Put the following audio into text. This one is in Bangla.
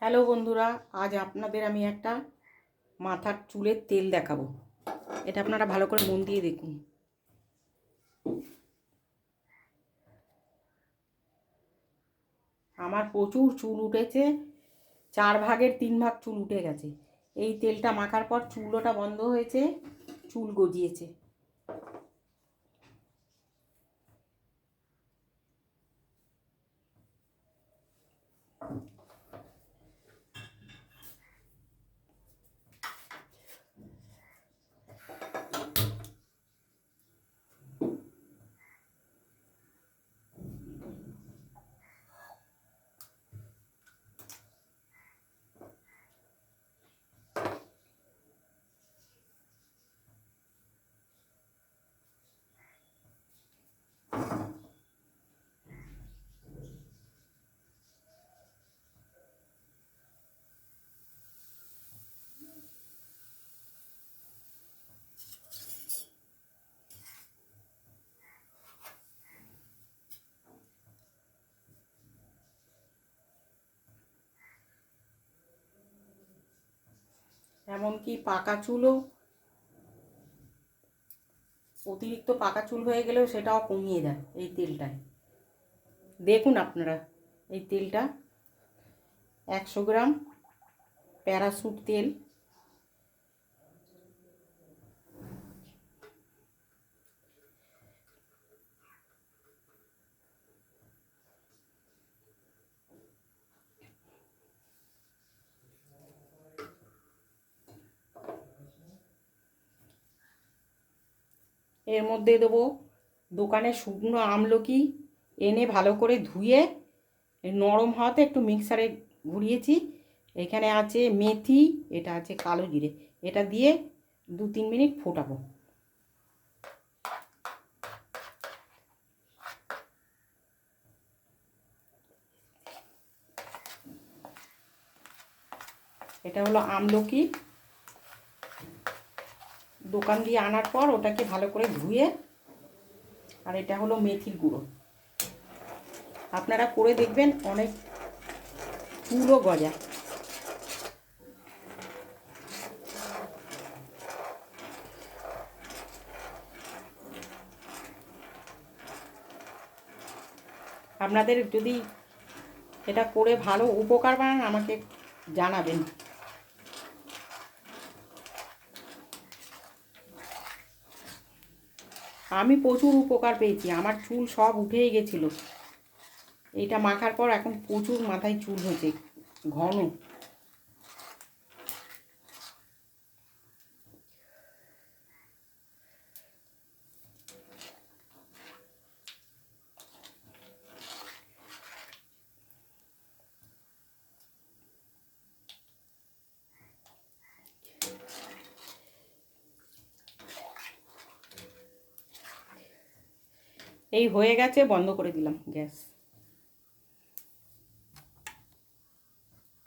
হ্যালো বন্ধুরা, আজ আপনাদের আমি একটা মাথার চুলের তেল দেখাবো। এটা আপনারা ভালো করে মন দিয়ে দেখুন। আমার প্রচুর চুল উঠেছে, 4/3 চুল উঠে গেছে। এই তেলটা মাখার পর চুল ওঠা বন্ধ হয়েছে, চুল গজিয়েছে। এমনকি পাকা চুলও, অতিরিক্ত পাকা চুল হয়ে গেলেও সেটাও কমিয়ে দেয় এই তেলটায়। দেখুন আপনারা, এই তেলটা 100 গ্রাম প্যারাশুট তেল, এর মধ্যে দেবো দোকানে শুকনো আমলকি এনে ভালো করে ধুয়ে নরম হওয়াতে একটু মিক্সারে ঘুরিয়েছি। এখানে আছে মেথি, এটা আছে কালো জিরে। এটা দিয়ে 2-3 মিনিট ফোটাবো। এটা হলো আমলকি, দোকান দিয়ে আনার পর ওটাকে ভালো করে ধুয়ে। আর এটা হলো মেথির গুঁড়ো। আপনারা করে দেখবেন, অনেক চুলও গজায়। আপনাদের যদি এটা করে ভালো উপকার পান আমাকে জানাবেন। আমি প্রচুর উপকার পেয়েছি, আমার চুল সব উঠেই গেছিলো। এইটা মাখার পর এখন প্রচুর মাথায় চুল হয়েছে, ঘন। এই হয়ে গেছে, বন্ধ করে দিলাম গ্যাস।